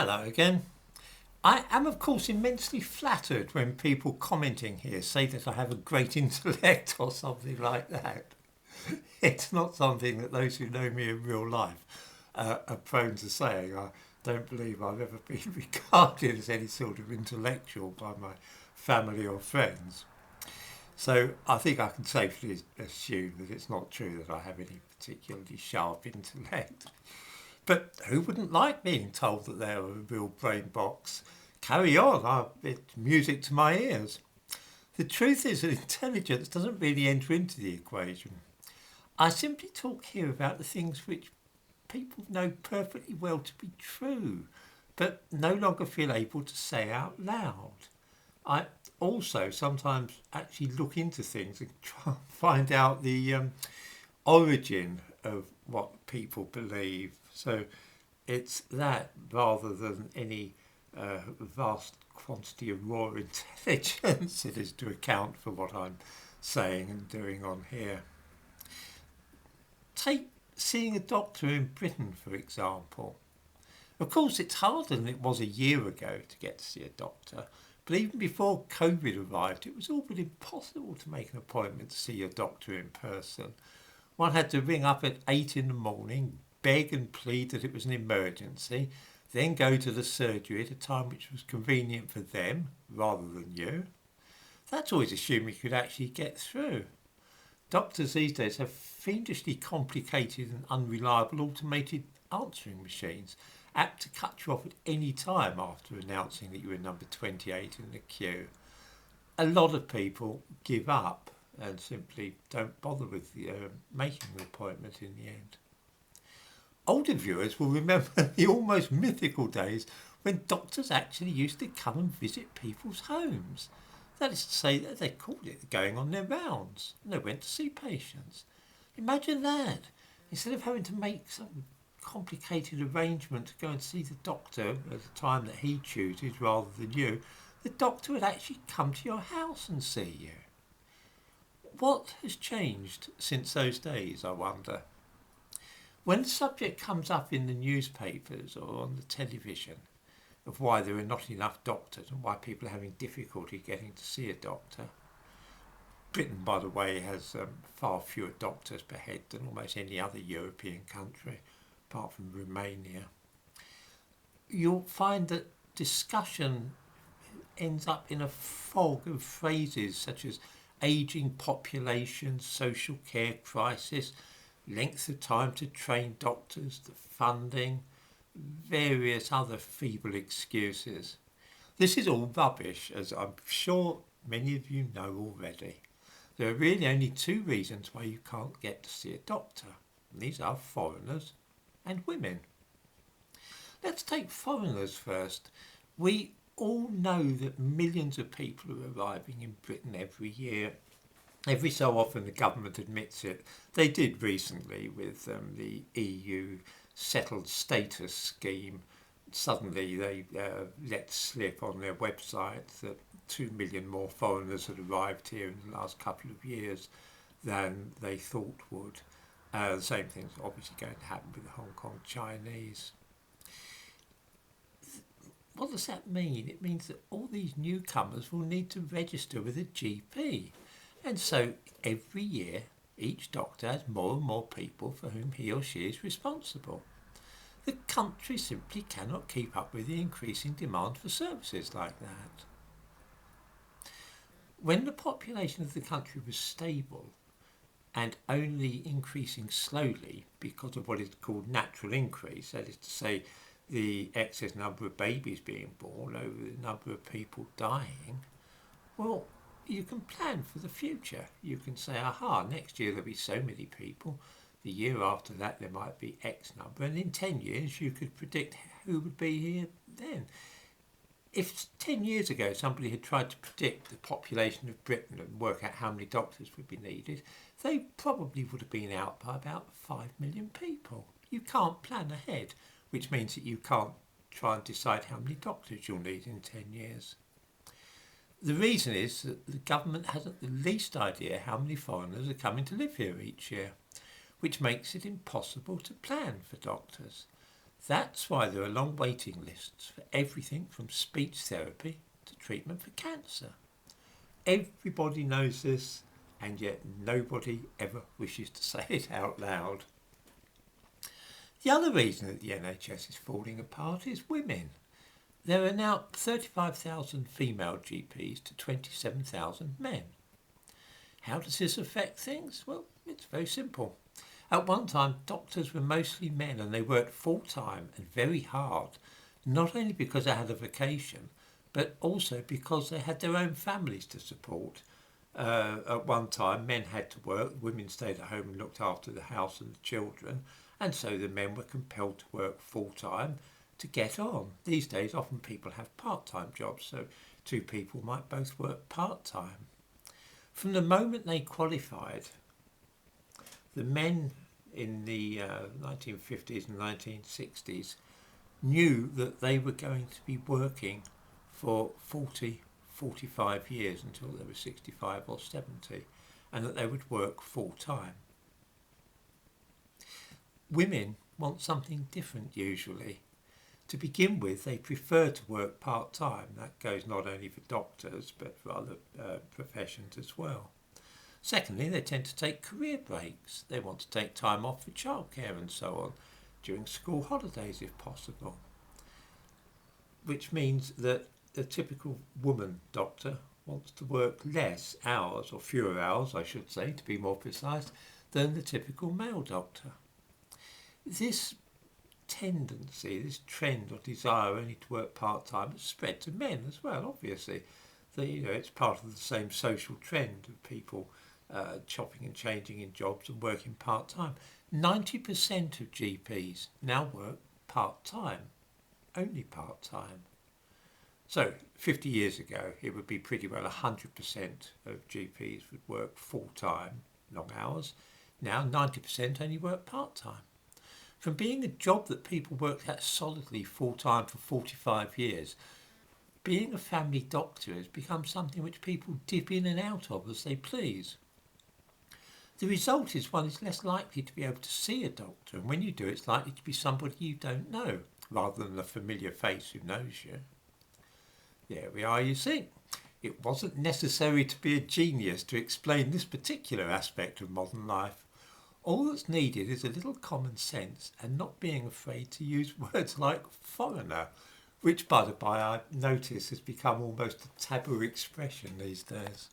Hello again. I am, of course, immensely flattered when people commenting here say that I have a great intellect or something like that. It's not something that those who know me in real life are prone to saying. I don't believe I've ever been regarded as any sort of intellectual by my family or friends. So I think I can safely assume that it's not true that I have any particularly sharp intellect. But who wouldn't like being told that they're a real brain box? Carry on, it's music to my ears. The truth is that intelligence doesn't really enter into the equation. I simply talk here about the things which people know perfectly well to be true, but no longer feel able to say out loud. I also sometimes actually look into things and try and find out the origin of what people believe. So it's that rather than any vast quantity of raw intelligence it is to account for what I'm saying and doing on here. Take seeing a doctor in Britain, for example. Of course, it's harder than it was a year ago to get to see a doctor, but even before COVID arrived, it was all but impossible to make an appointment to see a doctor in person. One had to ring up at 8 in the morning, beg and plead that it was an emergency, then go to the surgery at a time which was convenient for them rather than you. That's always assuming you could actually get through. Doctors these days have fiendishly complicated and unreliable automated answering machines, apt to cut you off at any time after announcing that you were number 28 in the queue. A lot of people give up and simply don't bother with making the appointment in the end. Older viewers will remember the almost mythical days when doctors actually used to come and visit people's homes. That is to say, that they called it going on their rounds, and they went to see patients. Imagine that. Instead of having to make some complicated arrangement to go and see the doctor at the time that he chooses rather than you, the doctor would actually come to your house and see you. What has changed since those days, I wonder? When the subject comes up in the newspapers or on the television of why there are not enough doctors and why people are having difficulty getting to see a doctor, Britain, by the way, has far fewer doctors per head than almost any other European country, apart from Romania. You'll find that discussion ends up in a fog of phrases such as ageing population, social care crisis, length of time to train doctors, the funding, various other feeble excuses. This is all rubbish, as I'm sure many of you know already. There are really only two reasons why you can't get to see a doctor, and these are foreigners and women. Let's take foreigners first. We all know that millions of people are arriving in Britain every year. Every so often the government admits it. They did recently with the EU settled status scheme. Suddenly they let slip on their website that 2 million more foreigners had arrived here in the last couple of years than they thought would. The same thing's obviously going to happen with the Hong Kong Chinese. What does that mean? It means that all these newcomers will need to register with a GP. And so every year, each doctor has more and more people for whom he or she is responsible. The country simply cannot keep up with the increasing demand for services like that. When the population of the country was stable and only increasing slowly because of what is called natural increase, that is to say, the excess number of babies being born over the number of people dying, well, you can plan for the future. You can say, aha, next year there'll be so many people. The year after that there might be X number. And in 10 years you could predict who would be here then. If 10 years ago somebody had tried to predict the population of Britain and work out how many doctors would be needed, they probably would have been out by about 5 million people. You can't plan ahead, which means that you can't try and decide how many doctors you'll need in 10 years. The reason is that the government hasn't the least idea how many foreigners are coming to live here each year, which makes it impossible to plan for doctors. That's why there are long waiting lists for everything from speech therapy to treatment for cancer. Everybody knows this, and yet nobody ever wishes to say it out loud. The other reason that the NHS is falling apart is women. There are now 35,000 female GPs to 27,000 men. How does this affect things? Well, it's very simple. At one time, doctors were mostly men and they worked full-time and very hard, not only because they had a vocation, but also because they had their own families to support. At one time, men had to work, women stayed at home and looked after the house and the children, and so the men were compelled to work full-time to get on. These days, often people have part-time jobs, so two people might both work part-time. From the moment they qualified, the men in the 1950s and 1960s knew that they were going to be working for 40, 45 years until they were 65 or 70, and that they would work full-time. Women want something different usually. To begin with, they prefer to work part-time. That goes not only for doctors, but for other professions as well. Secondly, they tend to take career breaks. They want to take time off for childcare and so on, during school holidays if possible. Which means that the typical woman doctor wants to work less hours, or fewer hours, I should say, to be more precise, than the typical male doctor. This tendency, this trend or desire only to work part-time has spread to men as well, obviously. It's part of the same social trend of people chopping and changing in jobs and working part-time. 90% of GPs now work part-time, only part-time. So 50 years ago, it would be pretty well 100% of GPs would work full-time, long hours. Now 90% only work part-time. From being a job that people worked at solidly full-time for 45 years, being a family doctor has become something which people dip in and out of as they please. The result is one is less likely to be able to see a doctor, and when you do, it's likely to be somebody you don't know, rather than a familiar face who knows you. There we are, you see. It wasn't necessary to be a genius to explain this particular aspect of modern life. All that's needed is a little common sense and not being afraid to use words like foreigner, which, by the by, I notice has become almost a taboo expression these days.